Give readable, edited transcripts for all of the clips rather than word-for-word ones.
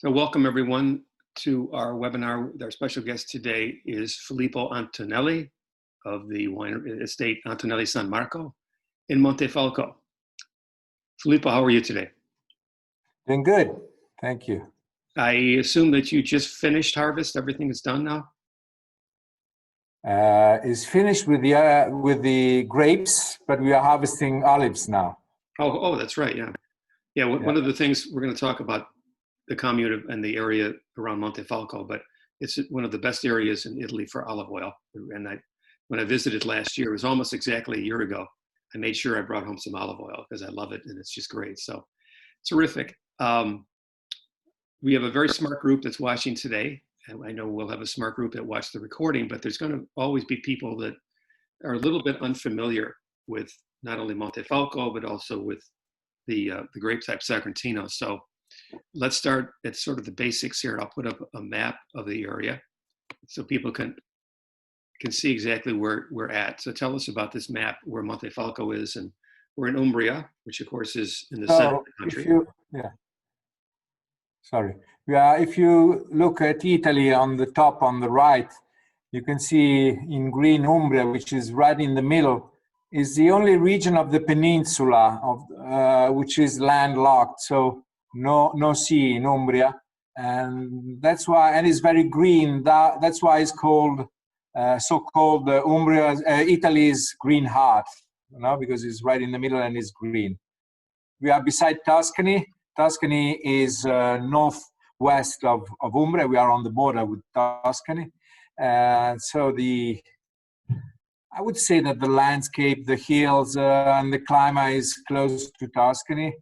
So welcome everyone to our webinar. Our special guest today is Filippo Antonelli of the wine estate Antonelli San Marco in Montefalco. Filippo, how are you today? Doing good, thank you. I assume that you just finished harvest. Everything is done now? Is finished with the grapes, but we are harvesting olives now. Oh, that's right. Yeah. One of the things we're going to talk about the commune and the area around Montefalco, but it's one of the best areas in Italy for olive oil. And when I visited last year, it was almost exactly a year ago. I made sure I brought home some olive oil because I love it and it's just great. So terrific. We have a very smart group that's watching today. And I know we'll have a smart group that watch the recording, but there's going to always be people that are a little bit unfamiliar with not only Montefalco, but also with the grape type Sagrantino. So let's start at sort of the basics here. I'll put up a map of the area so people can see exactly where we're at. So tell us about this map where Montefalco is, and we're in Umbria, which of course is in the center of the country. If you look at Italy on the top on the right, you can see in green Umbria, which is right in the middle, is the only region of the peninsula which is landlocked. So no sea in Umbria, and that's why, and it's very green. That's why it's called so-called Umbria, Italy's green heart, because it's right in the middle and it's green. We are beside Tuscany. Tuscany is northwest of Umbria. We are on the border with Tuscany. So I would say that the landscape, the hills, and the climate is close to Tuscany.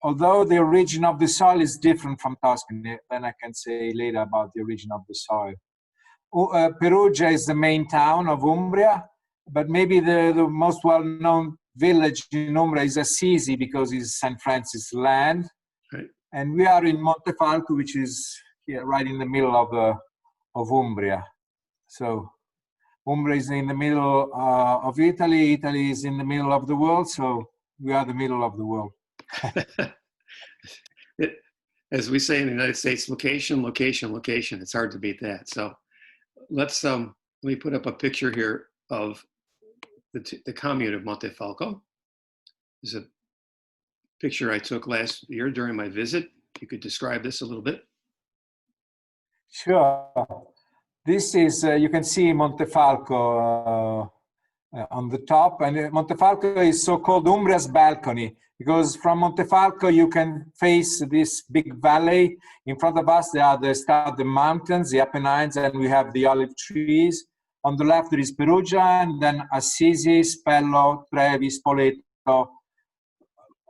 Although the origin of the soil is different from Tuscany, then I can say later about the origin of the soil. Perugia is the main town of Umbria, but maybe the most well-known village in Umbria is Assisi because it's St. Francis land. Right. And we are in Montefalco, which is here right in the middle of Umbria. So Umbria is in the middle of Italy. Italy is in the middle of the world. So we are the middle of the world. As we say in the United States, location, location, location. It's hard to beat that. So let me put up a picture here of the commune of Montefalco. There's a picture I took last year during my visit. You could describe this a little bit. Sure. This is, you can see Montefalco on the top, and Montefalco is so-called Umbria's balcony, because from Montefalco you can face this big valley. In front of us there are the mountains, the Apennines, and we have the olive trees. On the left there is Perugia, and then Assisi, Spello, Trevi, Spoleto,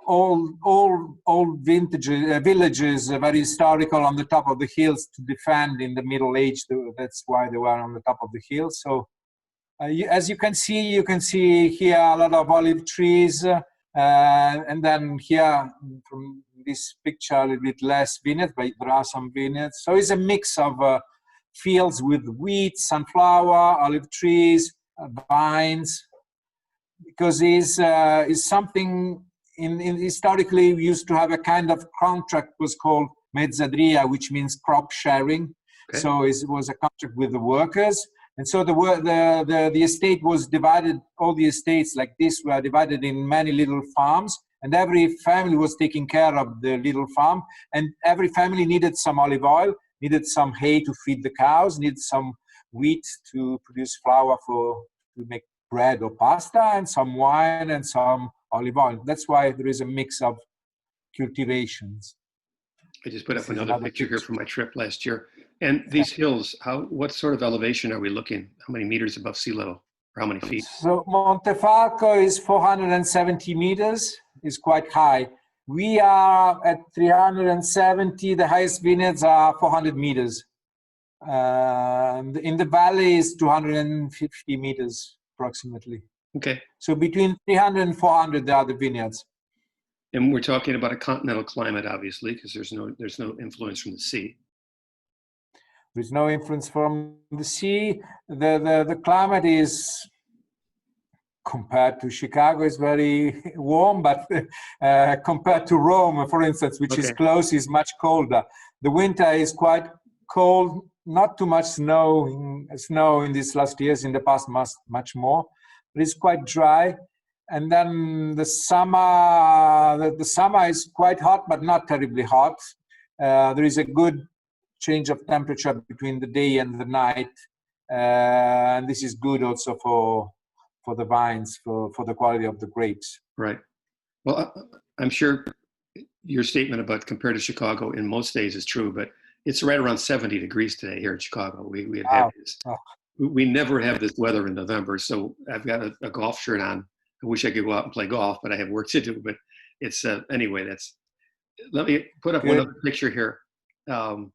all vintage villages, very historical, on the top of the hills to defend in the Middle Age. That's why they were on the top of the hill. So as you can see here a lot of olive trees, and then here from this picture a little bit less vineyards, but there are some vineyards. So it's a mix of fields with wheat, sunflower, olive trees, vines, because it's something. Historically, we used to have a kind of contract was called mezzadria, which means crop sharing. Okay. So it was a contract with the workers, and so the estate was divided. All the estates like this were divided in many little farms, and every family was taking care of the little farm. And every family needed some olive oil, needed some hay to feed the cows, needed some wheat to produce flour to make bread or pasta, and some wine and some olive oil. That's why there is a mix of cultivations. I just put up another picture here from my trip last year. And these hills, what sort of elevation are we looking? How many meters above sea level, or how many feet? So Montefalco is 470 meters, is quite high. We are at 370, the highest vineyards are 400 meters. In the valley is 250 meters approximately. Okay. So between 300 and 400 there are the vineyards. And we're talking about a continental climate, obviously, because there's no influence from the sea. There's no influence from the sea. The climate is compared to Chicago, is very warm, but compared to Rome, for instance, which is close, is much colder. The winter is quite cold, not too much snow in these last years. In the past, much more, but it's quite dry. And then the summer is quite hot, but not terribly hot. There is a good change of temperature between the day and the night, and this is good also for the vines, for the quality of the grapes. Right. Well, I'm sure your statement about compared to Chicago in most days is true, but it's right around 70 degrees today here in Chicago. We have this. We never have this weather in November, so I've got a golf shirt on. I wish I could go out and play golf, but I have work to do. But it's anyway. Let me put up one other picture here, and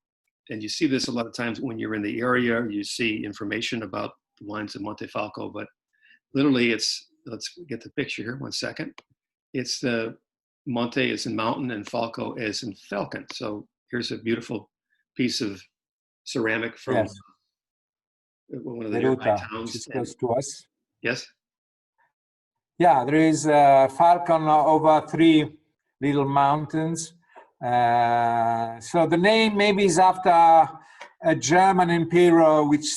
you see this a lot of times when you're in the area. You see information about the wines of Montefalco, but literally, let's get the picture here. 1 second. It's the Monte is in mountain and Falco is in falcon. So here's a beautiful piece of ceramic from one of the nearby towns. It's close to us. Yes. Yeah, there is falcon over 3 little mountains. So the name maybe is after a German emperor which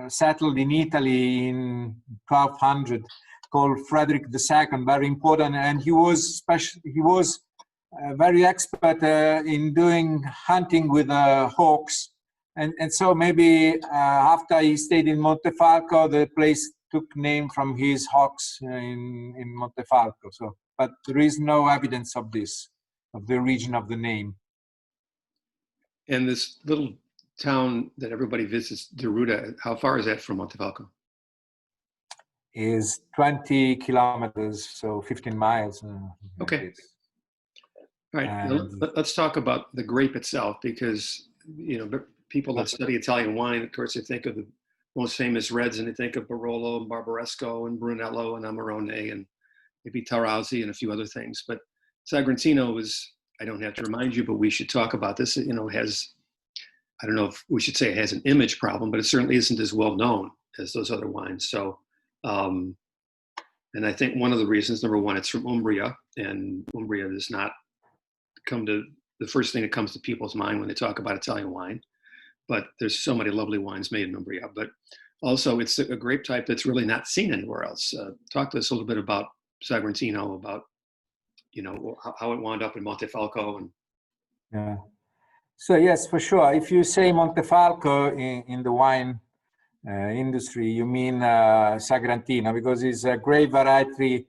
settled in Italy in 1200, called Frederick II, very important, and he was very expert in doing hunting with hawks, and so maybe after he stayed in Montefalco, the place took name from his hawks in Montefalco. So, but there is no evidence of this, of the origin of the name. And this little town that everybody visits, Deruta, how far is that from Montefalco? Is 20 kilometers, so 15 miles. Okay. All right. Let's talk about the grape itself, because people that study Italian wine, of course, they think of the most famous reds, and they think of Barolo and Barbaresco and Brunello and Amarone and maybe Tarazzi and a few other things. But Sagrantino is, I don't have to remind you, but we should talk about this. Has, I don't know if we should say it has an image problem, but it certainly isn't as well known as those other wines. So, and I think one of the reasons, number one, it's from Umbria, and Umbria does not come to the first thing that comes to people's mind when they talk about Italian wine. But there's so many lovely wines made in Umbria. But also, it's a grape type that's really not seen anywhere else. Talk to us a little bit about Sagrantino, about how it wound up in Montefalco. And yeah. So yes, for sure. If you say Montefalco in the wine industry, you mean Sagrantino, because it's a grape variety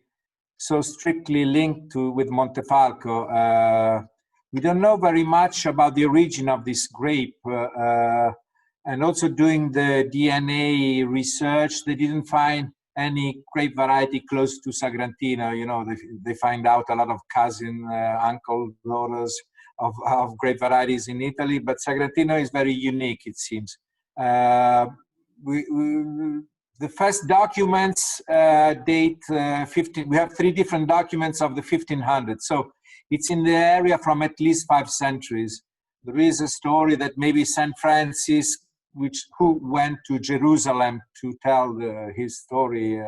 so strictly linked with Montefalco. We don't know very much about the origin of this grape, and also doing the DNA research, they didn't find any grape variety close to Sagrantino. They find out a lot of cousin, uncle, daughters of grape varieties in Italy, but Sagrantino is very unique, it seems. The first documents date 15. We have 3 different documents of the 1500s, so it's in the area from at least 5 centuries. There is a story that maybe Saint Francis, who went to Jerusalem to tell his story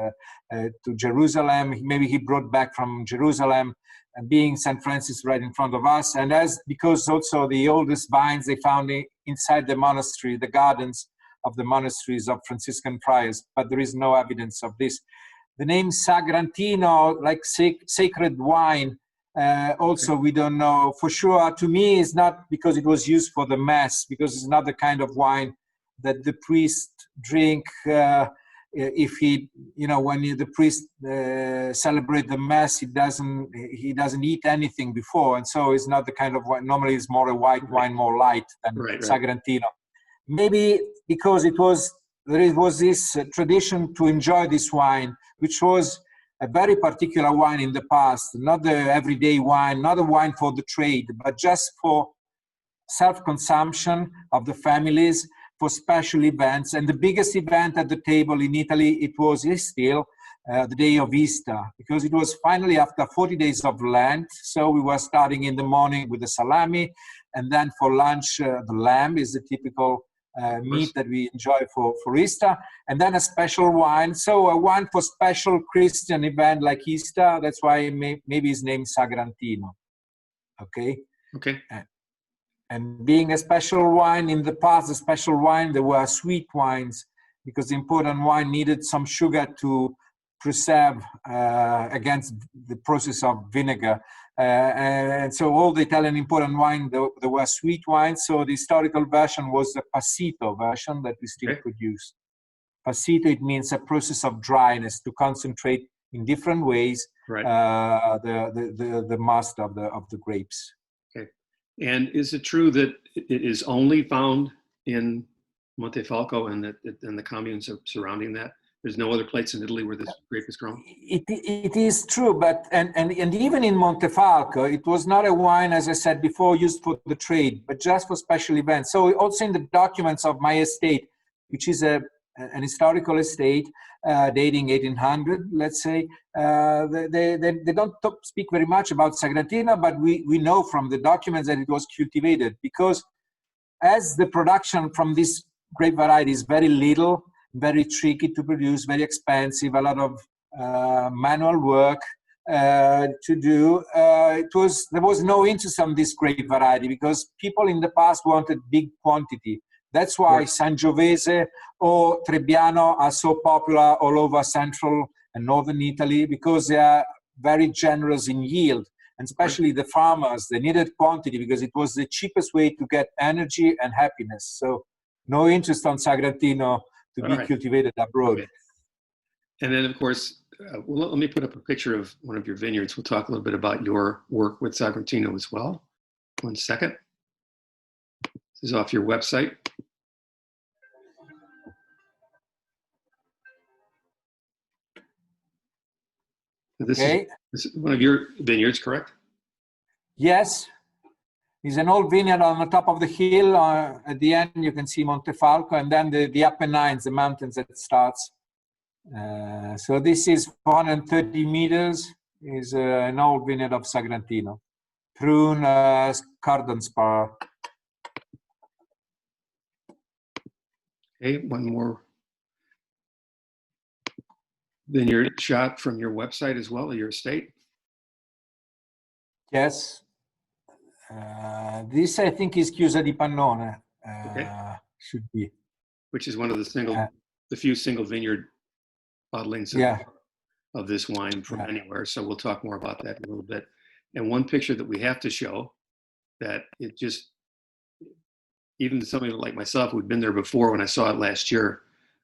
to Jerusalem, maybe he brought back from Jerusalem, being Saint Francis right in front of us, and because also the oldest vines they found inside the monastery, the gardens of the monasteries of Franciscan friars, but there is no evidence of this. The name Sagrantino, like sacred wine, also we don't know for sure. To me, it's not because it was used for the mass, because it's not the kind of wine that the priest drink if he, when the priest celebrate the mass, he doesn't eat anything before, and so it's not the kind of wine. Normally, it's more a white wine, more light than Sagrantino. Maybe because there was this tradition to enjoy this wine, which was a very particular wine in the past, not the everyday wine, not a wine for the trade, but just for self-consumption of the families, for special events. And the biggest event at the table in Italy, is still the day of Easter, because it was finally after 40 days of Lent. So we were starting in the morning with the salami, and then for lunch, the lamb is the typical meat that we enjoy for Easter, and then a special wine. So a wine for special Christian event like Easter. That's why maybe it's named Sagrantino. Okay. Okay. And being a special wine in the past, a special wine, there were sweet wines because the important wine needed some sugar to preserve against the process of vinegar. And so all the Italian important wine, there were sweet wines. So the historical version was the passito version that we still produce. Passito, it means a process of dryness to concentrate in different ways the must of the grapes. Okay. And is it true that it is only found in Montefalco and the communes surrounding that? There's no other place in Italy where this grape is grown? It is true, but and even in Montefalco, it was not a wine, as I said before, used for the trade, but just for special events. So also in the documents of my estate, which is an historical estate dating 1800, let's say, they don't speak very much about Sagrantino, but we know from the documents that it was cultivated, because as the production from this grape variety is very little, very tricky to produce, very expensive, a lot of manual work to do. There was no interest on this grape variety because people in the past wanted big quantity. That's why Sangiovese or Trebbiano are so popular all over central and northern Italy, because they are very generous in yield. And especially the farmers, they needed quantity because it was the cheapest way to get energy and happiness. So no interest on Sagrantino to be cultivated abroad. Okay. And then, of course, well, let me put up a picture of one of your vineyards. We'll talk a little bit about your work with Sagrantino as well. 1 second. This is off your website. This is one of your vineyards, correct? Yes. It's an old vineyard on the top of the hill. At the end, you can see Montefalco, and then the Apennines, the mountains that starts. So this is 430 meters. Is an old vineyard of Sagrantino. Prune, cardon spar. Okay, one more vineyard shot from your website as well, or your estate. Yes. This, I think, is Chiusa di Pannone. Should be. Which is one of the few single vineyard bottlings of this wine from anywhere. So we'll talk more about that in a little bit. And one picture that we have to show that it just, even somebody like myself who'd been there before, when I saw it last year,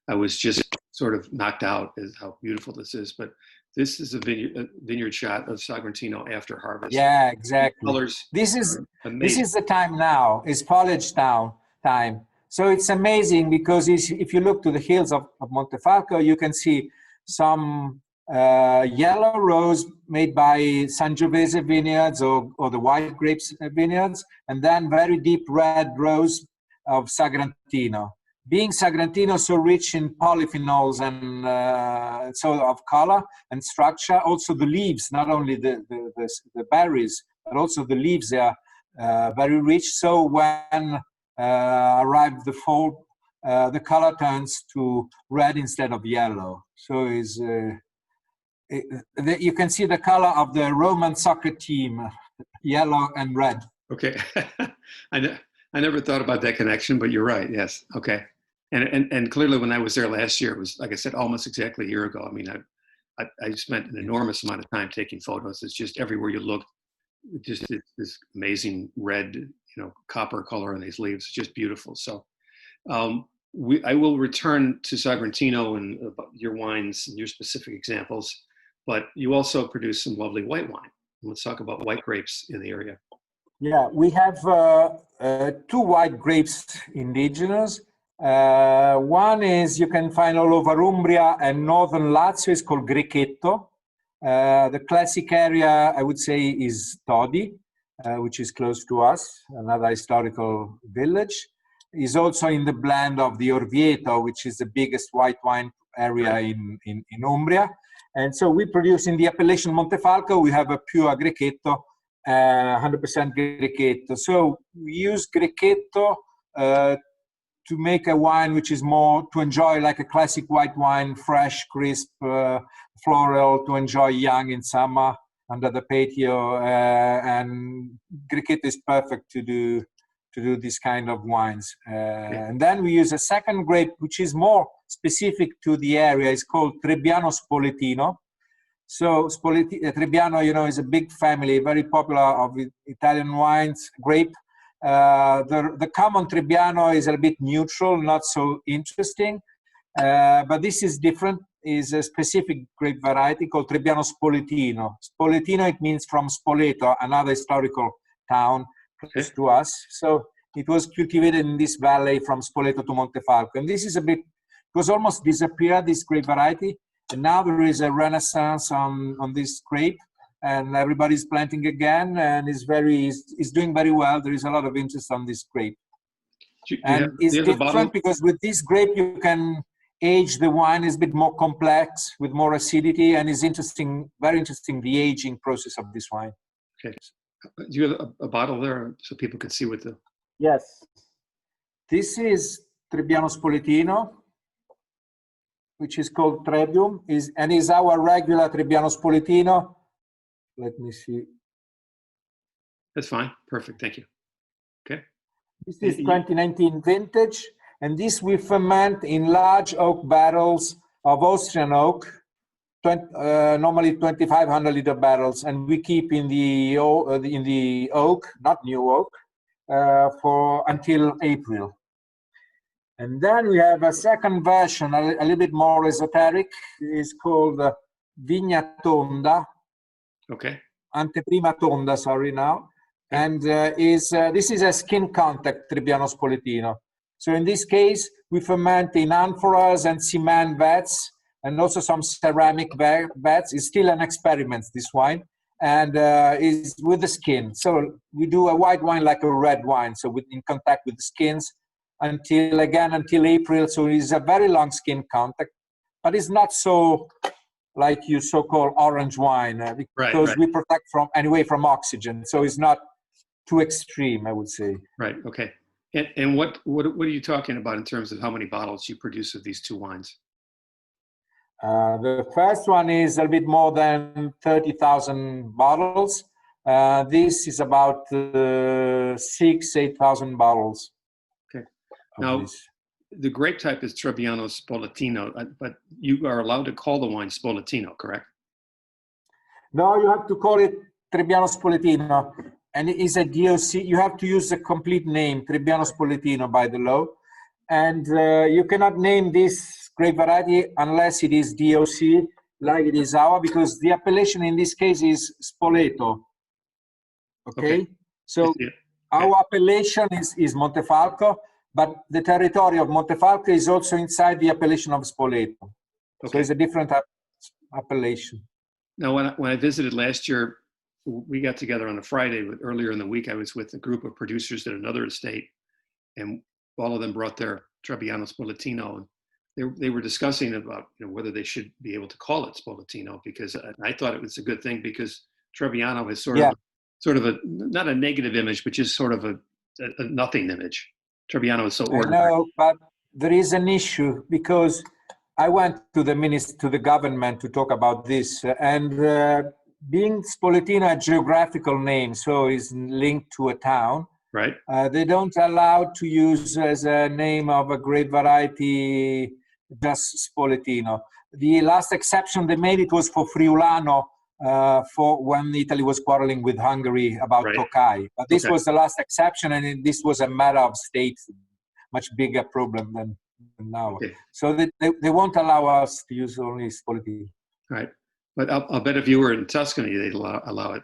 I was just sort of knocked out at how beautiful this is. But this is a vineyard shot of Sagrantino after harvest. Yeah, exactly. Colors. This is the time now. It's foliage time. So it's amazing because if you look to the hills of Montefalco, you can see some yellow rose made by Sangiovese vineyards or the white grapes vineyards, and then very deep red rose of Sagrantino. Being Sagrantino so rich in polyphenols and so of color and structure, also the leaves, not only the berries, but also the leaves, they are very rich. So when arrives the fall, the color turns to red instead of yellow. So you can see the color of the Roman soccer team, yellow and red. Okay, I never thought about that connection, but you're right. Yes. Okay. And clearly, when I was there last year, it was, like I said, almost exactly a year ago. I mean, I spent an enormous amount of time taking photos. It's just everywhere you look, just this amazing red, copper color on these leaves. Just beautiful. So I will return to Sagrantino and your wines and your specific examples, but you also produce some lovely white wine. Let's talk about white grapes in the area. Yeah, we have 2 white grapes indigenous. One is you can find all over Umbria and northern Lazio. It's called Grechetto. The classic area, I would say, is Todi, which is close to us, another historical village. Is also in the blend of the Orvieto, which is the biggest white wine area in Umbria. And so we produce in the appellation Montefalco, we have a pure Grechetto, 100% Grechetto. So we use Grechetto to make a wine which is more to enjoy like a classic white wine, fresh, crisp, floral, to enjoy young in summer under the patio. And Grechetto is perfect to do this kind of wines. And then we use a second grape which is more specific to the area. It's called Trebbiano Spoletino. So Trebbiano, you know, is a big family, very popular of Italian wines, grape. The common Trebbiano is a bit neutral, not so interesting. But this is different, is a specific grape variety called Trebbiano Spoletino. Spoletino, it means from Spoleto, another historical town close to us. So it was cultivated in this valley from Spoleto to Montefalco. And this is it was almost disappeared, this grape variety. And now there is a renaissance on this grape, and everybody's planting again, and is doing very well. There is a lot of interest on this grape. And it's different because with this grape you can age the wine. Is a bit more complex with more acidity, and is interesting, very interesting, the aging process of this wine. Okay. Do you have a bottle there so people can see what the... Yes. This is Trebbiano Spoletino, which is called Trebbium, and is our regular Trebbiano Spoletino. Let me see. That's fine. Perfect. Thank you. Okay. This is 2019 vintage, and this we ferment in large oak barrels of Austrian oak, normally 2,500 liter barrels, and we keep in the oak, not new oak, for until April. And then we have a second version, a little bit more esoteric. It's called Vigna Tonda. Okay. Anteprima Tonda, sorry now. And this is a skin contact Trebbiano Spoletino. So in this case, we ferment in amphoras and cement vats, and also some ceramic vats. It's still an experiment, this wine, and is with the skin. So we do a white wine like a red wine, so in contact with the skins, until April. So it's a very long skin contact, but it's not so like your so-called orange wine, because we protect from oxygen. So it's not too extreme, I would say. Right. Okay. And what are you talking about in terms of how many bottles you produce of these two wines? The first one is a bit more than 30,000 bottles. This is about 8,000 bottles. Okay. Now, the grape type is Trebbiano Spoletino, but you are allowed to call the wine Spoletino, correct? No, you have to call it Trebbiano Spoletino, and it is a DOC. You have to use the complete name, Trebbiano Spoletino, by the law, and you cannot name this grape variety unless it is DOC, like it is our, because the appellation in this case is Spoleto. Okay? So our appellation is Montefalco, but the territory of Montefalco is also inside the appellation of Spoleto. So it's a different appellation. Now, when I visited last year, we got together on a Friday. Earlier in the week, I was with a group of producers at another estate, and all of them brought their Trebbiano Spoletino. And they were discussing about whether they should be able to call it Spoletino, because I thought it was a good thing, because Trebbiano is sort of a not a negative image, but just sort of a nothing image. Trebbiano is so ordinary. No, but there is an issue, because I went to the government to talk about this, and being Spoletino a geographical name, so is linked to a town. Right. They don't allow to use as a name of a grape variety just Spoletino. The last exception they made, it was for Friulano, for when Italy was quarreling with Hungary about Tokai. But this was the last exception, and this was a matter of state, much bigger problem than now. So they won't allow us to use only Spoletino. Right. But I'll bet if you were in Tuscany, they'd allow it.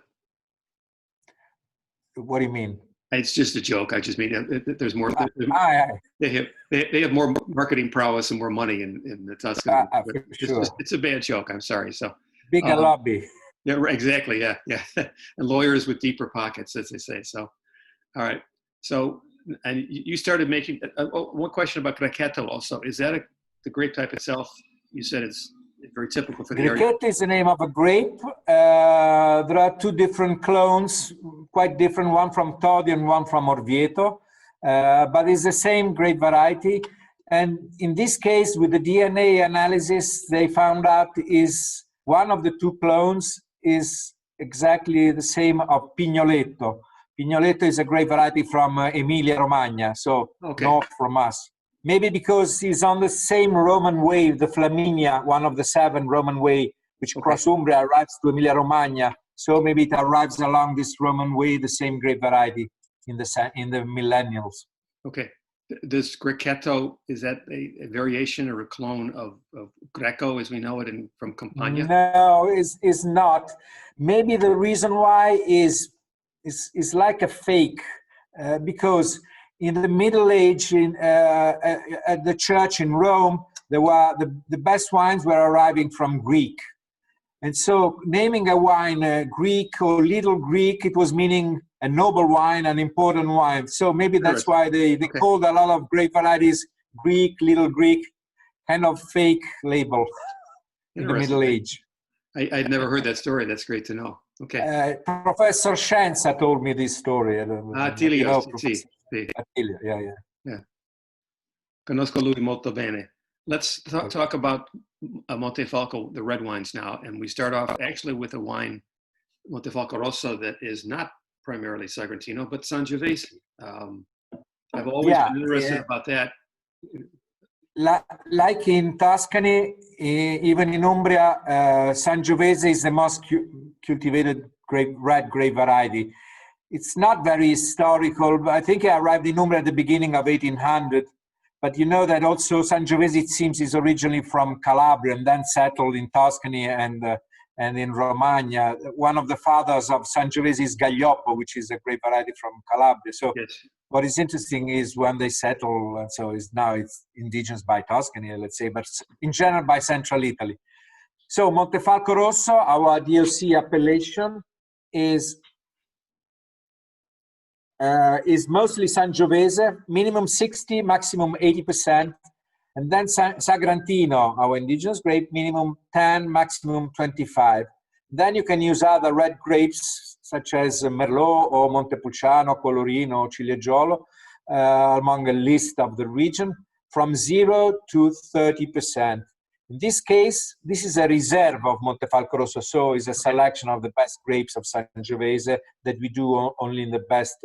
What do you mean? It's just a joke. I just mean there's more. They have more marketing prowess and more money in the Tuscany. It's a bad joke. I'm sorry. So bigger lobby. Yeah, exactly. Yeah. And lawyers with deeper pockets, as they say. So, all right. So, and you started making one question about Grechetto also. Is that the grape type itself? You said it's very typical for the area. Grechetto is the name of a grape. There are two different clones, quite different, one from Todi and one from Orvieto. but it's the same grape variety. And in this case, with the DNA analysis, they found out is one of the two clones is exactly the same of Pignoletto. Pignoletto is a grape variety from Emilia-Romagna, so north from us. Maybe because it's on the same Roman way, the Flaminia, one of the 7 Roman way, which cross Umbria, arrives to Emilia-Romagna. So maybe it arrives along this Roman way, the same grape variety in the millennials. Okay. This Grechetto, is that a variation or a clone of Greco as we know it from Campania? No, it's not. Maybe the reason why is like a fake, because in the Middle Age, at the church in Rome, there were the best wines were arriving from Greek. And so naming a wine Greek or Little Greek, it was meaning a noble wine, an important wine. So maybe that's why they called a lot of grape varieties Greek, Little Greek, kind of fake label in the Middle Age. I'd never heard that story. That's great to know. Okay. Professor Scienza told me this story. Attilio, sì. Attilio, yeah. Conosco lui molto bene. Let's talk about Montefalco, the red wines now. And we start off actually with a wine, Montefalco Rosso, that is not primarily Sagrantino, but Sangiovese. I've always been interested about that. Like in Tuscany, even in Umbria, Sangiovese is the most cultivated red grape variety. It's not very historical, but I think it arrived in Umbria at the beginning of 1800. But you know that also Sangiovese, it seems, is originally from Calabria and then settled in Tuscany and in Romagna. One of the fathers of Sangiovese is Gaglioppo, which is a grape variety from Calabria. So what is interesting is when they settle, and so now it's indigenous by Tuscany, let's say, but in general by central Italy. So Montefalco Rosso, our DOC appellation, is mostly Sangiovese, minimum 60, maximum 80%. And then Sagrantino, our indigenous grape, minimum 10, maximum 25. Then you can use other red grapes, such as Merlot or Montepulciano, Colorino, Ciliegiolo, among a list of the region, from 0 to 30%. In this case, this is a reserve of Montefalco Rosso, so it's a selection of the best grapes of Sangiovese that we do only in the best,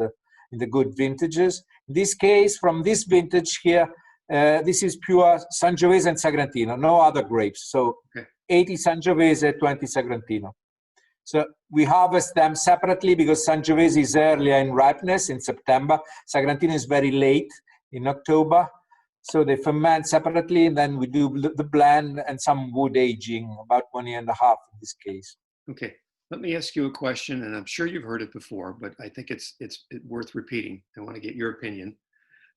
in the good vintages. In this case, from this vintage here, this is pure Sangiovese and Sagrantino, no other grapes. So 80 Sangiovese, 20 Sagrantino. So we harvest them separately because Sangiovese is earlier in ripeness in September. Sagrantino is very late in October. So they ferment separately, and then we do the blend and some wood aging, about 1.5 years in this case. Okay, let me ask you a question, and I'm sure you've heard it before, but I think it's worth repeating. I want to get your opinion.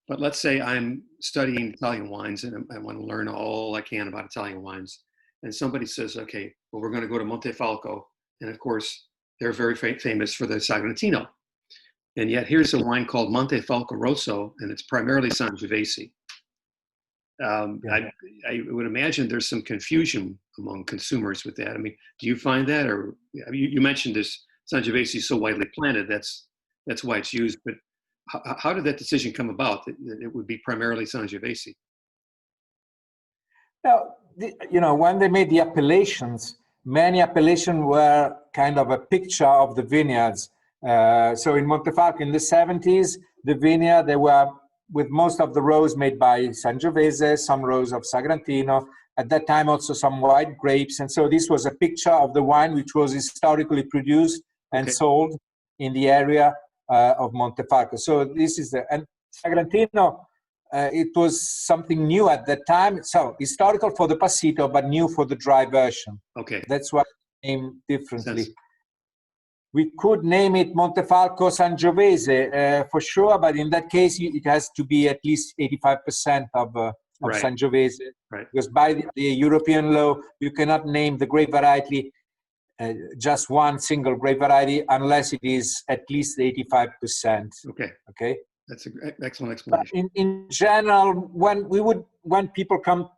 But let's say I'm studying Italian wines, and I want to learn all I can about Italian wines. And somebody says, okay, well, we're going to go to Montefalco. And of course, they're very famous for the Sagrantino. And yet here's a wine called Montefalco Rosso, and it's primarily Sangiovese. I would imagine there's some confusion among consumers with that. I mean, do you find that, or you mentioned this Sangiovese is so widely planted, that's why it's used. But how did that decision come about that it would be primarily Sangiovese? Now, you know, when they made the appellations, many appellations were kind of a picture of the vineyards. So in Montefalco in the 70s, the vineyard, they were with most of the rows made by Sangiovese, some rows of Sagrantino, at that time also some white grapes. And so this was a picture of the wine which was historically produced and sold in the area of Montefalco. So this is and Sagrantino, it was something new at that time. So historical for the Passito, but new for the dry version. Okay. That's why it's named differently. We could name it Montefalco Sangiovese for sure, but in that case, it has to be at least 85% of Sangiovese. Right. Because by the European law, you cannot name the grape variety just one single grape variety unless it is at least 85%. Okay. Okay. That's an excellent explanation. In general, when people come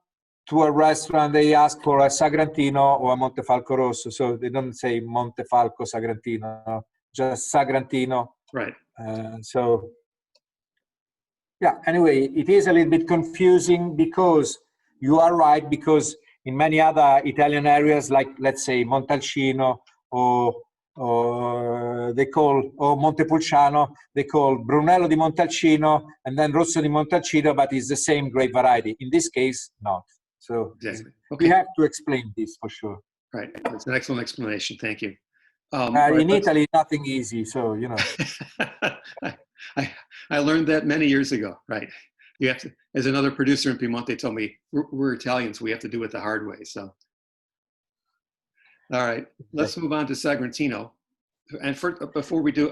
to a restaurant, they ask for a Sagrantino or a Montefalco Rosso. So they don't say Montefalco Sagrantino, just Sagrantino. Right. So Yeah, anyway, it is a little bit confusing because you are right, because in many other Italian areas, like let's say Montalcino or they call, or Montepulciano, they call Brunello di Montalcino and then Rosso di Montalcino, but it's the same grape variety. In this case, not. So Exactly. we Okay. have to explain this for sure. Right. That's an excellent explanation. Thank you. In Italy, nothing easy, so you know. I learned that many years ago. Right. You have to, as another producer in Piemonte told me, we're Italians. We have to do it the hard way. So, all right, let's move on to Sagrantino. And before we do,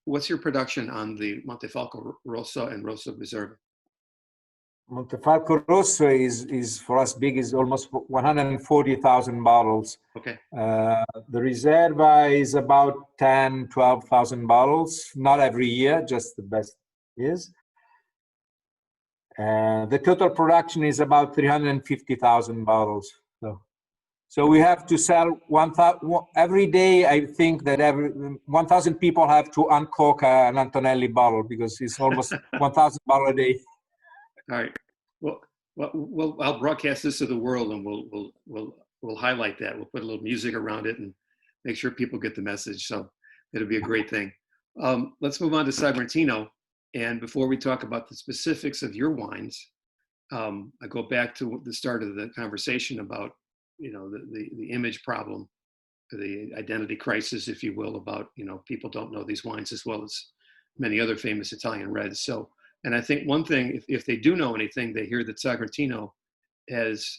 what's your production on the Montefalco Rosso and Rosso Reserve? Montefalco Rosso is for us big, is almost 140,000 bottles. Okay. The Riserva is about 10, 12,000 bottles, not every year, just the best years. The total production is about 350,000 bottles. So we have to sell 1,000 every day. I think that 1,000 people have to uncork an Antonelli bottle because it's almost 1,000 bottles a day. All right. Well, I'll broadcast this to the world, and we'll highlight that. We'll put a little music around it and make sure people get the message. So it'll be a great thing. Let's move on to Sagrantino. And before we talk about the specifics of your wines, I go back to the start of the conversation about, you know, the image problem, the identity crisis, if you will, about, you know, people don't know these wines as well as many other famous Italian reds. So, and I think one thing, if they do know anything, they hear that Sagrantino has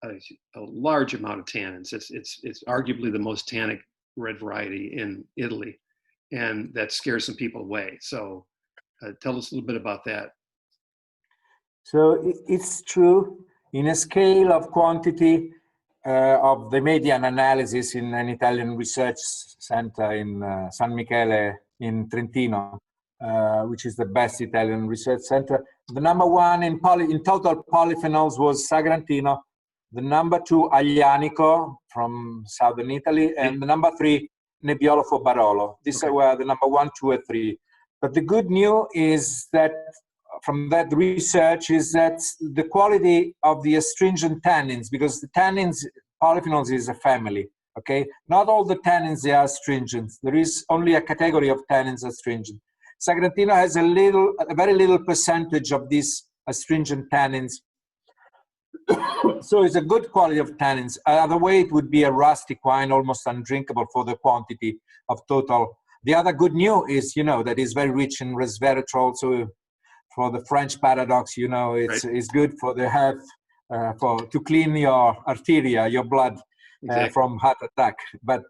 a large amount of tannins. It's arguably the most tannic red variety in Italy, and that scares some people away. So tell us a little bit about that. So it's true. In a scale of quantity, they made an analysis in an Italian research center in San Michele in Trentino, which is the best Italian research center. The number one in total polyphenols was Sagrantino, the number two Aglianico from southern Italy, and the number three Nebbiolo for Barolo. These were the number 1, 2, and 3. But the good news is that from that research is that the quality of the astringent tannins, because the tannins, polyphenols is a family, okay? Not all the tannins, they are astringent. There is only a category of tannins astringent. Sagrantino has a very little percentage of these astringent tannins. So it's a good quality of tannins. Other way, it would be a rustic wine, almost undrinkable for the quantity of total. The other good news is, you know, that it's very rich in resveratrol, so for the French paradox, you know, it's good for the health, to clean your arteria, your blood, from heart attack. But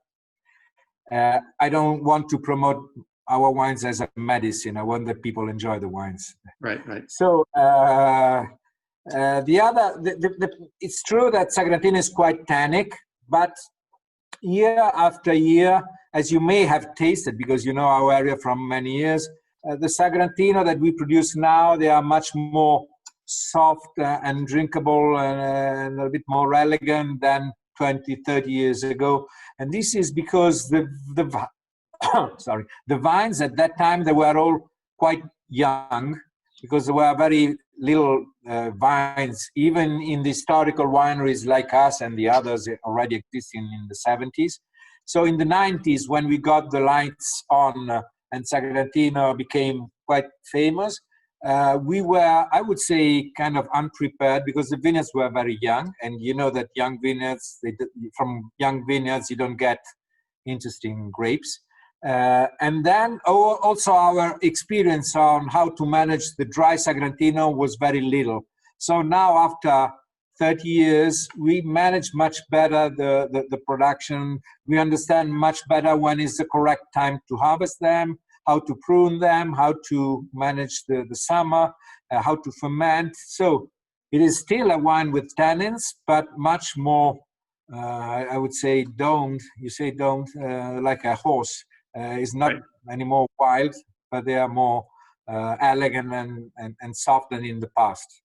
I don't want to promote our wines as a medicine. I want that people enjoy the wines. Right. So it's true that Sagrantino is quite tannic, but year after year, as you may have tasted, because you know our area from many years, the Sagrantino that we produce now, they are much more soft and drinkable and a bit more elegant than 20, 30 years ago. And this is because the vines at that time, they were all quite young, because there were very little vines, even in the historical wineries like us and the others already existing in the 70s. So in the 90s, when we got the lights on and Sagrantino became quite famous, we were, I would say, kind of unprepared, because the vineyards were very young, and you know that young vineyards, from young vineyards you don't get interesting grapes. And then also our experience on how to manage the dry Sagrantino was very little. So now after 30 years, we manage much better the production. We understand much better when is the correct time to harvest them, how to prune them, how to manage the summer, how to ferment. So it is still a wine with tannins, but much more, I would say, domed. You say domed, like a horse. Is not anymore wild, but they are more elegant and soft than in the past.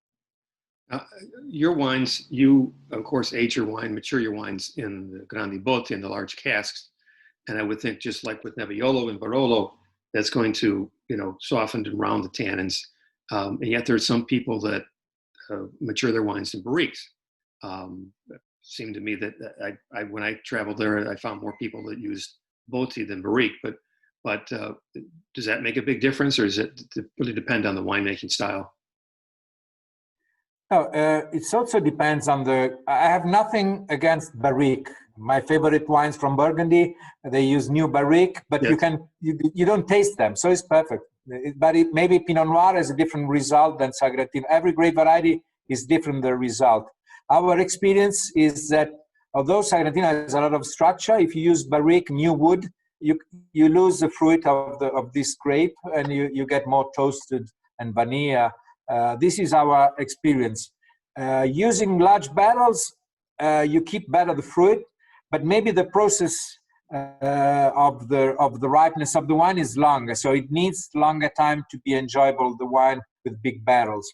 Your wines, you of course age your wine, mature your wines in the grandi botti, in the large casks, and I would think just like with Nebbiolo and Barolo, that's going to, you know, soften and round the tannins. and yet there's some people that mature their wines in barriques. It seemed to me that when I traveled there, I found more people that used botti than barrique. But does that make a big difference, or does it really depend on the winemaking style? No, it also depends on the. I have nothing against barrique. My favorite wines from Burgundy, they use new barrique, but Yes. you don't taste them, so it's perfect. But maybe Pinot Noir has a different result than Sagrantino. Every grape variety is different, the result. Our experience is that although Sagrantino has a lot of structure, if you use barrique, new wood, you lose the fruit of this grape, and you get more toasted and vanilla. This is our experience. Using large barrels, you keep better the fruit, but maybe the process of the ripeness of the wine is longer, so it needs longer time to be enjoyable, the wine with big barrels.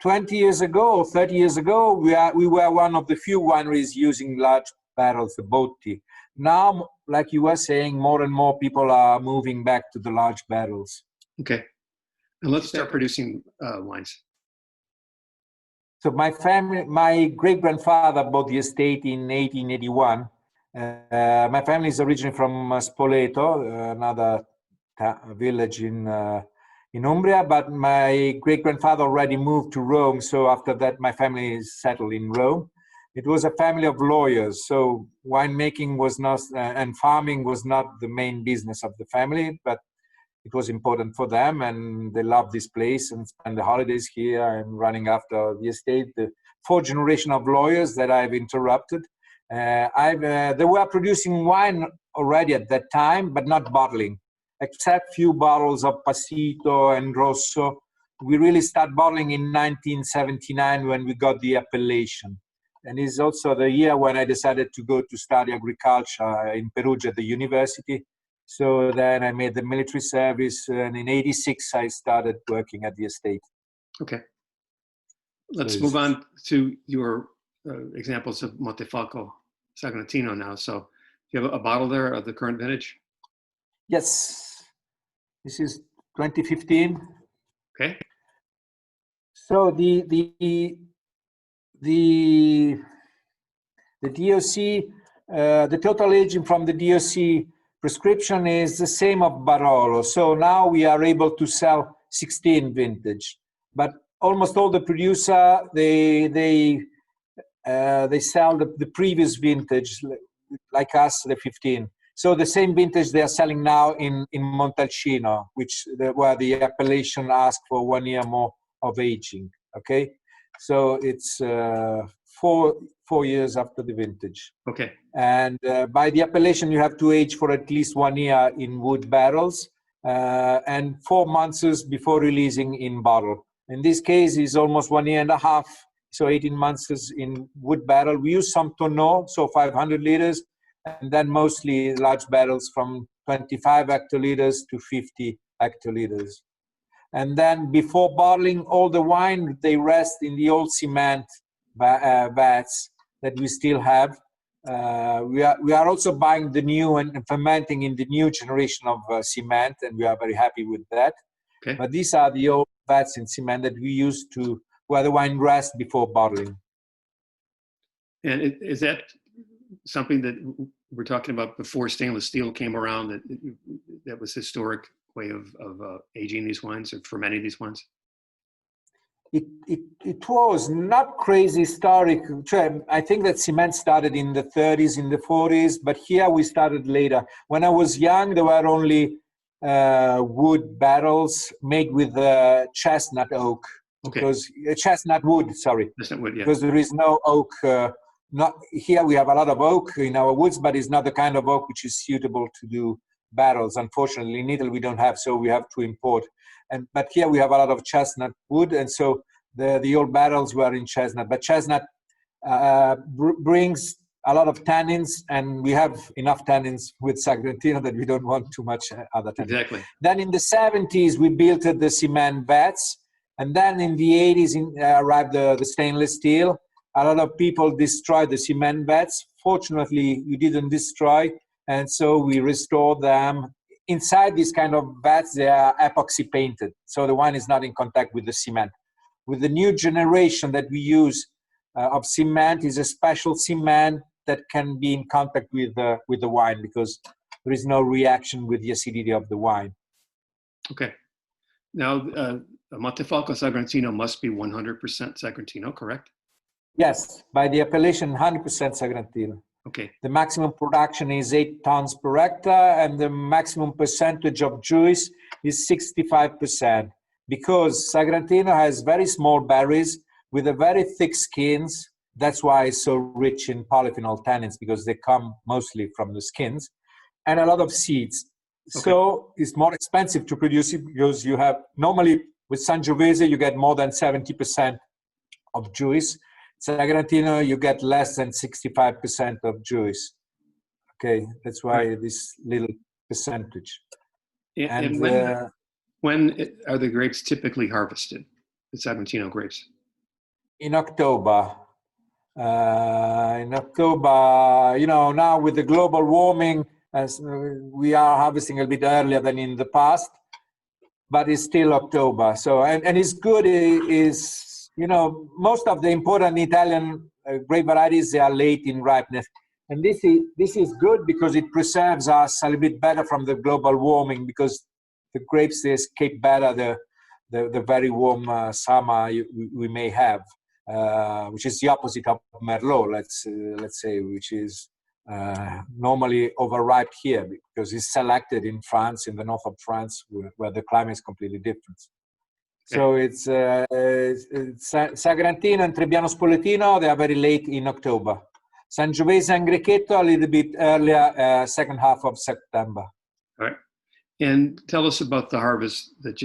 20 years ago or 30 years ago, we were one of the few wineries using large barrels, the botti. Now, like you were saying, more and more people are moving back to the large barrels. Okay. And let's start producing wines. So my great-grandfather bought the estate in 1881. My family is originally from Spoleto, another village in Umbria, but my great-grandfather already moved to Rome. So after that, my family is settled in Rome. It was a family of lawyers, so winemaking was not, and farming was not the main business of the family, but it was important for them, and they loved this place and spend the holidays here and running after the estate. The fourth generation of lawyers that I've interrupted. They were producing wine already at that time, but not bottling, except few bottles of Passito and Rosso. We really start bottling in 1979 when we got the appellation. And it's also the year when I decided to go to study agriculture in Perugia at the university. So then I made the military service, and in '86 I started working at the estate. Okay. Let's move on to your examples of Montefalco Sagrantino now. So you have a bottle there of the current vintage? Yes. This is 2015. Okay. So the DOC, the total aging from the DOC prescription is the same of Barolo. So now we are able to sell 16 vintage, but almost all the producer, they sell the previous vintage, like us, the 15. So the same vintage they are selling now in Montalcino, where the appellation asked for 1 year more of aging. Okay, so it's 4 years after the vintage. Okay. And by the appellation, you have to age for at least 1 year in wood barrels and 4 months before releasing in bottle. In this case, it's almost 1 year and a half, so 18 months in wood barrel. We use some tonneau, so 500 liters, and then mostly large barrels from 25 hectoliters to 50 hectoliters. And then before bottling all the wine, they rest in the old cement vats that we still have. We are also buying the new and fermenting in the new generation of cement, and we are very happy with that. Okay. But these are the old vats in cement that we use where the wine rests before bottling. And is that something that we're talking about before stainless steel came around, that was historic way of aging these wines or fermenting these wines? It was not crazy historic. I think that cement started in the 30s, in the 40s, but here we started later. When I was young, there were only wood barrels made with chestnut oak. Okay. Because chestnut wood, sorry. Chestnut wood, yeah. Because there is no oak. Not here we have a lot of oak in our woods, but it's not the kind of oak which is suitable to do barrels. Unfortunately, in Italy we don't have, so we have to import. But here we have a lot of chestnut wood, and so the old barrels were in chestnut. But chestnut brings a lot of tannins, and we have enough tannins with Sagrantino that we don't want too much other tannins. Exactly. Then in the 70s we built the cement vats, and then in the 80s arrived the stainless steel. A lot of people destroyed the cement vats. Fortunately, we didn't destroy, and so we restored them inside these kind of vats, they are epoxy painted. So the wine is not in contact with the cement. With the new generation that we use of cement is a special cement that can be in contact with the wine, because there is no reaction with the acidity of the wine. Okay. Now, Montefalco Sagrantino must be 100% Sagrantino, correct? Yes, by the appellation, 100% Sagrantino. Okay. The maximum production is 8 tons per hectare, and the maximum percentage of juice is 65%, because Sagrantino has very small berries with a very thick skins. That's why it's so rich in polyphenol tannins, because they come mostly from the skins, and a lot of seeds. Okay. So it's more expensive to produce it, because you have, normally with Sangiovese, you get more than 70% of juice. Sagrantino, you get less than 65% of juice. Okay, that's why this little percentage. And when are the grapes typically harvested, the Sagrantino grapes? In October. You know, now with the global warming, as we are harvesting a bit earlier than in the past, but it's still October. So, and it's good is, you know, most of the important Italian grape varieties, they are late in ripeness. And this is good because it preserves us a little bit better from the global warming, because the grapes, they escape better the very warm summer we may have, which is the opposite of Merlot, let's say, which is normally overripe here, because it's selected in France, in the north of France, where the climate is completely different. Okay. So it's Sagrantino and Trebbiano Spoletino, they are very late in October. Sangiovese and Grechetto a little bit earlier, second half of September. All right. And tell us about the harvest that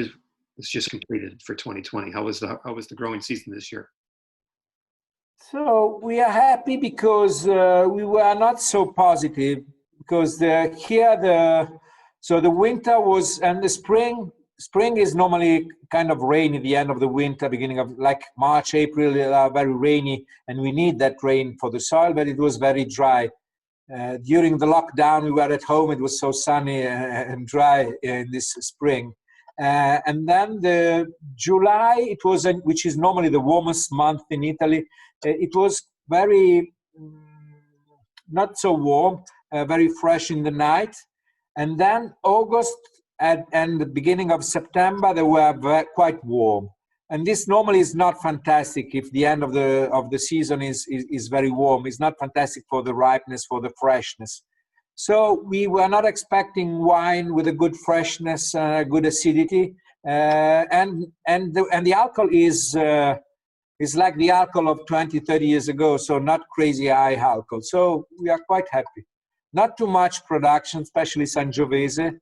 was just completed for 2020. How was the growing season this year? So we are happy, because we were not so positive, because the winter was, and the spring is normally kind of rainy, the end of the winter, beginning of like March, April, they are very rainy, and we need that rain for the soil, but it was very dry. During the lockdown, we were at home, it was so sunny and dry in this spring. And then the July, it was, which is normally the warmest month in Italy, it was very, not so warm, very fresh in the night. And then August and the beginning of September, they were quite warm. And this normally is not fantastic if the end of the season is very warm. It's not fantastic for the ripeness, for the freshness. So we were not expecting wine with a good freshness, good acidity, and the alcohol is like the alcohol of 20, 30 years ago, so not crazy high alcohol. So we are quite happy. Not too much production, especially Sangiovese,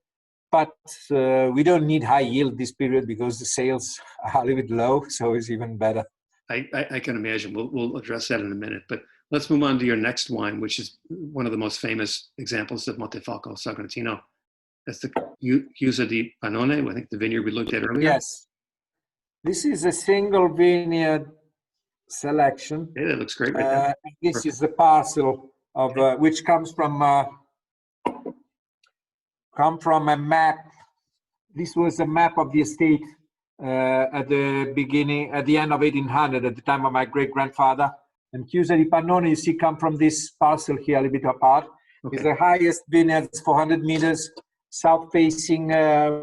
but we don't need high yield this period, because the sales are a little bit low, so it's even better. I can imagine. We'll address that in a minute, but let's move on to your next wine, which is one of the most famous examples of Montefalco Sagrantino. That's the Chiusa di Pannone, I think the vineyard we looked at earlier. Yes. This is a single vineyard selection. Yeah, that looks great right there. This Perfect. Is the parcel of which comes from a map. This was a map of the estate at the end of 1800, at the time of my great-grandfather. And Chiusa di Pannone, you see, come from this parcel here, a little bit apart. Okay. It's the highest vineyard, 400 meters, south-facing,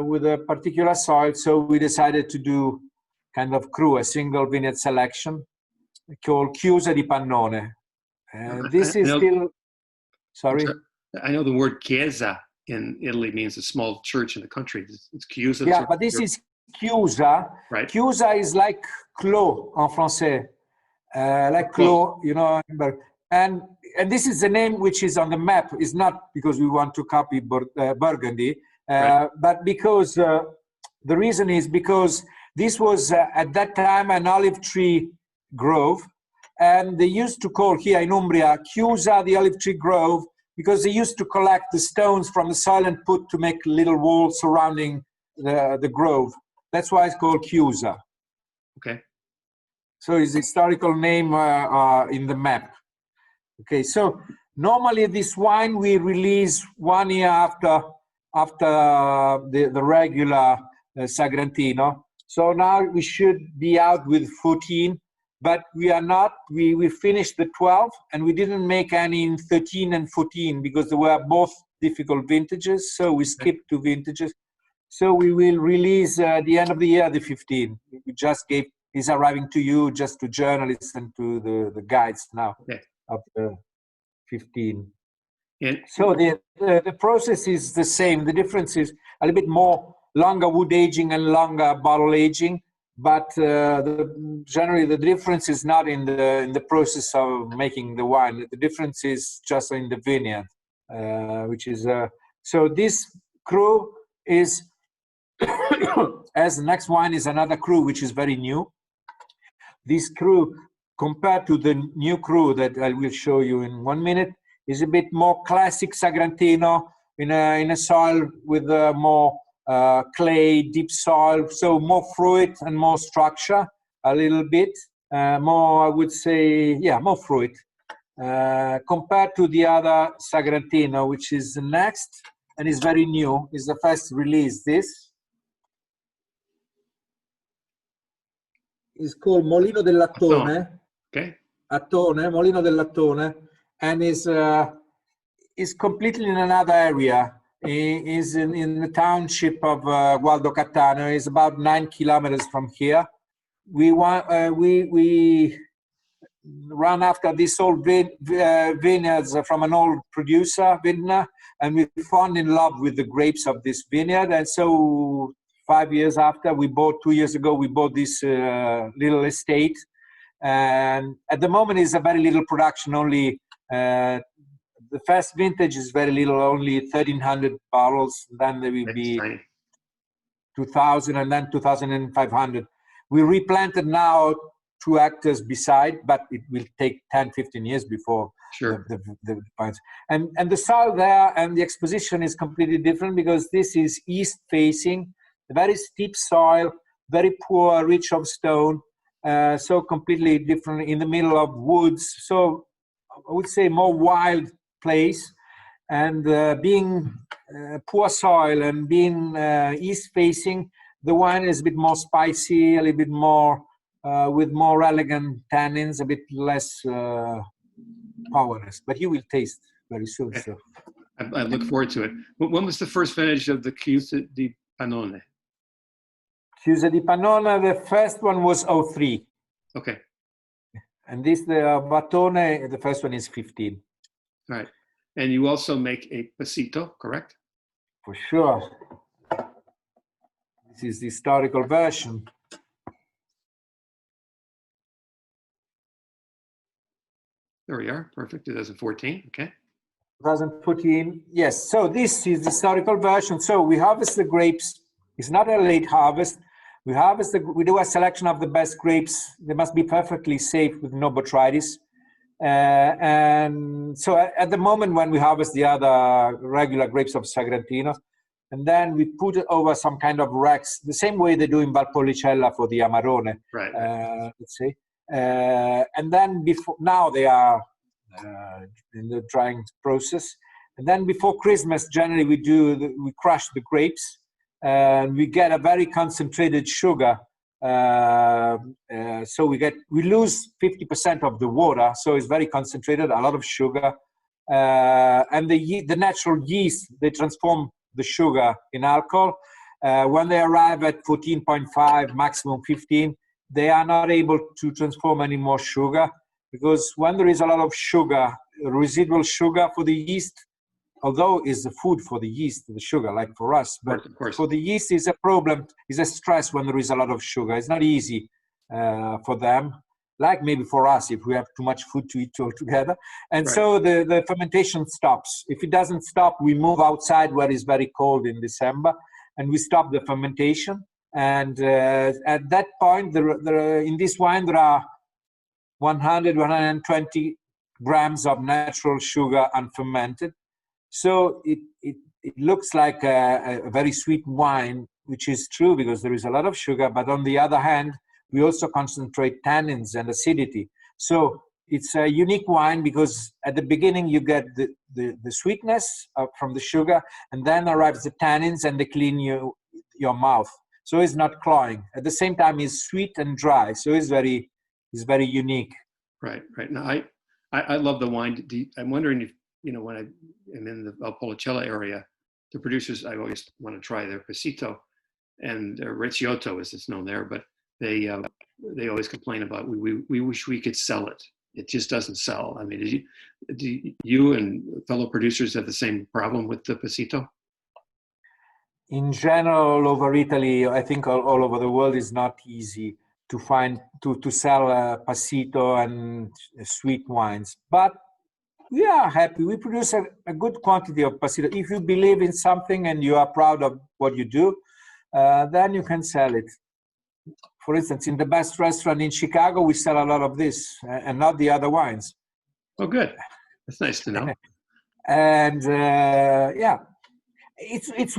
with a particular soil. So we decided to do kind of a single vineyard selection called Chiusa di Pannone. This is still, sorry? I know the word chiesa in Italy means a small church in the country. It's Chiusa. Yeah, but this is Chiusa. Right. Chiusa is like clos en français. Like clos, you know, and this is the name which is on the map. It's not because we want to copy Burgundy, right. But because the reason is because this was at that time an olive tree grove, and they used to call here in Umbria Chiusa the olive tree grove, because they used to collect the stones from the soil and put to make little walls surrounding the grove. That's why it's called Chiusa. Okay. So it's the historical name in the map. Okay, so normally this wine we release 1 year after after the regular Sagrantino. So now we should be out with 14, but we are not. We finished the 12, and we didn't make any in 13 and 14 because they were both difficult vintages. So we skipped 2 vintages. So we will release at the end of the year the 15. We just gave. Is arriving to you, just to journalists and to the guides now of the 15. And so the process is the same. The difference is a little bit more longer wood aging and longer bottle aging, but generally the difference is not in the process of making the wine. The difference is just in the vineyard, which is so this cru is as the next wine is another cru which is very new. This cru, compared to the new cru that I will show you in 1 minute, is a bit more classic Sagrantino in a soil with more clay, deep soil, so more fruit and more structure, a little bit more. I would say, yeah, more fruit compared to the other Sagrantino, which is the next and is very new. Is the first release. This is called Molino del Lattone. Okay. Attone, Molino del Lattone, and is completely in another area. Is in the township of Gualdo Cattaneo. Is about 9 kilometers from here. We run after these old vineyards from an old producer, vintner, and we fell in love with the grapes of this vineyard. And so 5 years after, 2 years ago, we bought this little estate. And at the moment, it's a very little production, only the first vintage is very little, only 1,300 bottles. Then there will be 2,000 and then 2,500. We replanted now 2 hectares beside, but it will take 10, 15 years before the vines. And the soil there and the exposition is completely different because this is east facing, very steep soil, very poor, rich of stone, so completely different in the middle of woods. So I would say more wild place, and being poor soil and being east facing, the wine is a bit more spicy, a little bit more with more elegant tannins, a bit less powerless. But you will taste very soon. Okay. So I look forward to it. When was the first vintage of the Chiusa di Pannone? Chiusa di Pannone, the first one was 03. Okay. And this, the Battone, the first one is 15. Right. And you also make a pasito, correct? For sure. This is the historical version. There we are. Perfect. 2014. Okay. 2014. Yes. So this is the historical version. So we harvest the grapes. It's not a late harvest. We harvest we do a selection of the best grapes. They must be perfectly safe with no botrytis. And so at the moment when we harvest the other regular grapes of Sagrantino, and then we put it over some kind of racks, the same way they do in Valpolicella for the Amarone, right. let's say. And then now they are in the drying process. And then before Christmas, generally we crush the grapes, and we get a very concentrated sugar. So we lose 50% of the water, so it's very concentrated, a lot of sugar, and the natural yeast, they transform the sugar in alcohol. When they arrive at 14.5, maximum 15, they are not able to transform any more sugar, because when there is a lot of sugar, residual sugar for the yeast, although it's the food for the yeast, the sugar, like for us, but for the yeast is a problem, is a stress when there is a lot of sugar. It's not easy for them, like maybe for us if we have too much food to eat altogether. And so the fermentation stops. If it doesn't stop, we move outside where it's very cold in December, and we stop the fermentation. And at that point, in this wine, there are 100, 120 grams of natural sugar unfermented. So it looks like a very sweet wine, which is true because there is a lot of sugar. But on the other hand, we also concentrate tannins and acidity. So It's a unique wine because at the beginning you get the sweetness from the sugar, and then arrives the tannins and they clean your mouth. So it's not cloying. At the same time, it's sweet and dry. So it's very unique. Right, right. Now, I love the wine. I'm wondering if, when I am in the Valpolicella area, the producers, I always want to try their Passito and their Recioto, as it's known there, but they always complain about, we wish we could sell it. It just doesn't sell. I mean, do you and fellow producers have the same problem with the Passito? In general, all over Italy, I think all over the world, is not easy to find to sell Passito and sweet wines. But we are happy. We produce a good quantity of Passito. If you believe in something and you are proud of what you do, then you can sell it. For instance, in the best restaurant in Chicago, we sell a lot of this and not the other wines. Oh, good. That's nice to know. And yeah, it's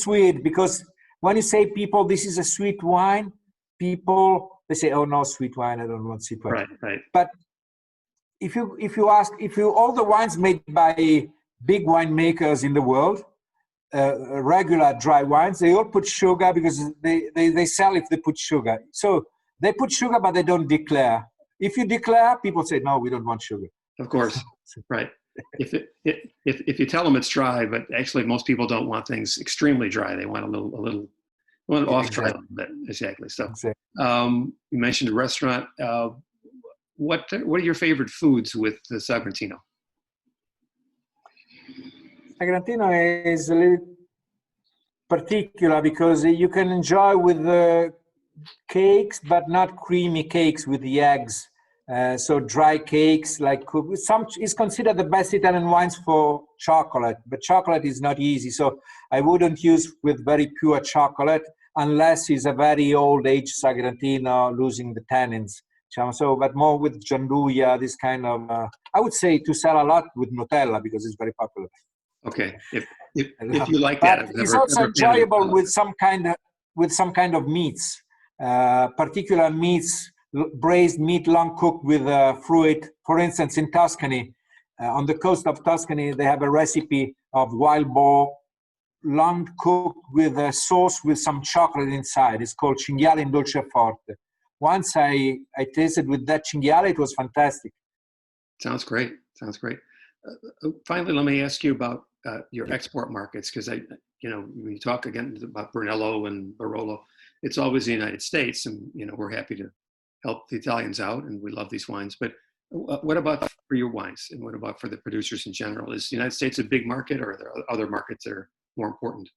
weird because when you say people, this is a sweet wine, people, they say, oh no, sweet wine, I don't want sweet wine. Right, right. But if you ask, all the wines made by big winemakers in the world, regular dry wines, they all put sugar because they sell if they put sugar. So they put sugar, but they don't declare. If you declare, people say, no, we don't want sugar. Of course, right. If you tell them it's dry, but actually most people don't want things extremely dry. They want a little off dry a little bit. Exactly. So you mentioned a restaurant. What are your favorite foods with the Sagrantino? Sagrantino is a little particular because you can enjoy with the cakes, but not creamy cakes with the eggs. So dry cakes, like some is considered the best Italian wines for chocolate, but chocolate is not easy. So I wouldn't use with very pure chocolate unless it's a very old age Sagrantino losing the tannins. So, but more with Gianduja, this kind of, I would say to sell a lot with Nutella because it's very popular. Okay, if you like that, it's also enjoyable with some kind of meats, particular meats, braised meat, long cooked with fruit. For instance, in Tuscany, on the coast of Tuscany, they have a recipe of wild boar, long cooked with a sauce with some chocolate inside. It's called cinghiale in dolceforte. Once I tasted with that cinghiale, it was fantastic. Sounds great. Sounds great. Finally, let me ask you about your export markets, because when you talk again about Brunello and Barolo, it's always the United States, and we're happy to help the Italians out, and we love these wines. But what about for your wines, and what about for the producers in general? Is the United States a big market, or are there other markets that are more important?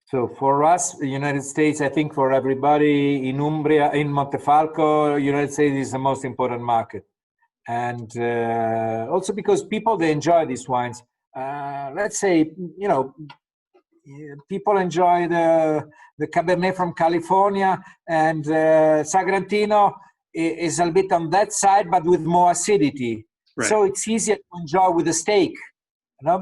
So for us, the United States, I think for everybody in Umbria, in Montefalco, United States is the most important market. And also because people, they enjoy these wines. Let's say, people enjoy the Cabernet from California, and Sagrantino is a bit on that side, but with more acidity. Right. So it's easier to enjoy with a steak,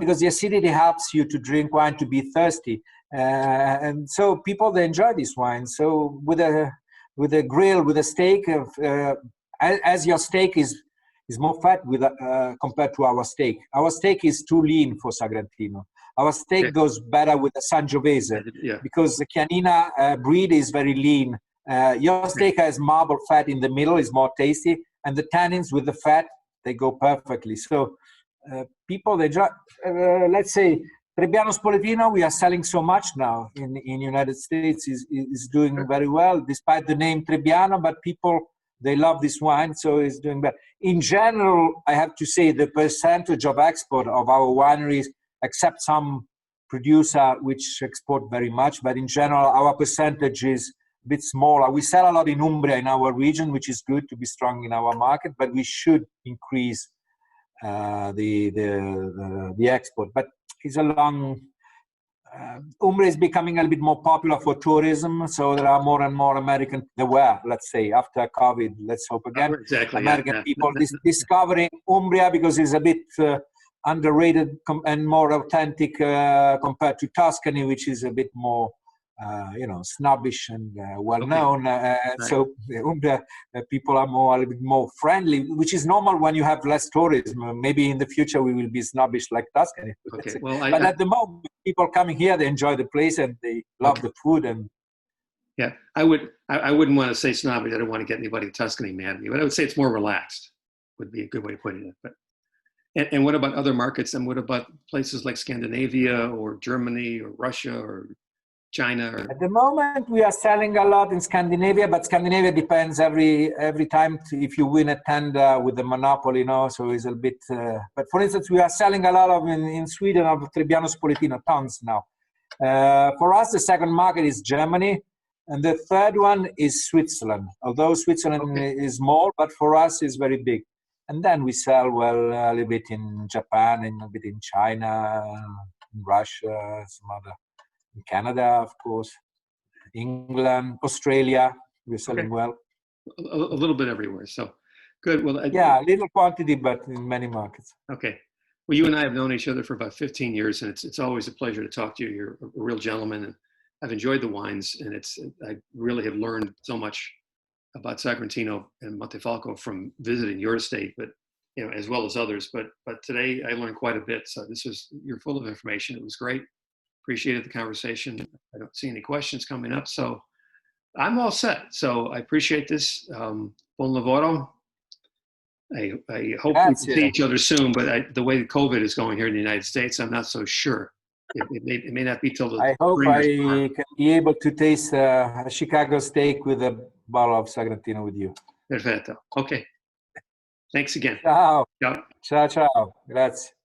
because the acidity helps you to drink wine, to be thirsty. And so people, they enjoy this wine. So with a grill, with a steak, as your steak is more fat compared to our steak. Our steak is too lean for Sagrantino. Our steak goes better with the Sangiovese because the Chianina breed is very lean. Your steak has marble fat in the middle, is more tasty, and the tannins with the fat, they go perfectly. So people, they enjoy, let's say, Trebbiano Spoletino, we are selling so much now in United States, is doing very well, despite the name Trebbiano, but people, they love this wine, so it's doing better. In general, I have to say the percentage of export of our wineries, except some producer which export very much, but in general, our percentage is a bit smaller. We sell a lot in Umbria, in our region, which is good to be strong in our market, but we should increase the export. But it's a long... Umbria is becoming a little bit more popular for tourism, so there are more and more American, there were, let's say, after COVID, let's hope again, American people discovering Umbria because it's a bit underrated and more authentic compared to Tuscany, which is a bit more snobbish and well-known. So the Umbria people are a little bit more friendly, which is normal when you have less tourism. Maybe in the future we will be snobbish like Tuscany. Okay. Well, but at the moment, people coming here, they enjoy the place and they love the food. And yeah, I wouldn't want to say snobbish. I don't want to get anybody in Tuscany mad at me, but I would say it's more relaxed. Would be a good way of putting it. But and what about other markets? And what about places like Scandinavia or Germany or Russia or China? At the moment, we are selling a lot in Scandinavia, but Scandinavia depends every time if you win a tender with the monopoly, so it's a bit. But for instance, we are selling a lot in Sweden of Trebbiano Spoletino, tons now. For us, the second market is Germany, and the third one is Switzerland. Although Switzerland is small, but for us is very big. And then we sell a little bit in Japan, and a bit in China, in Russia, some other. In Canada, of course, England, Australia, we're selling well. A little bit everywhere. So good. Well, yeah, little quantity, but in many markets. Okay. Well, you and I have known each other for about 15 years, and it's always a pleasure to talk to you. You're a real gentleman, and I've enjoyed the wines, and I really have learned so much about Sagrantino and Montefalco from visiting your estate, but as well as others. But today I learned quite a bit. So you're full of information. It was great. Appreciated the conversation. I don't see any questions coming up, so I'm all set. So I appreciate this. Buon lavoro. I hope we see each other soon, but the way COVID is going here in the United States, I'm not so sure. It may not be till the. I hope I can be able to taste a Chicago steak with a bottle of Sagrantino with you. Perfetto. Okay. Thanks again. Ciao. Ciao. Ciao, ciao. Grazie.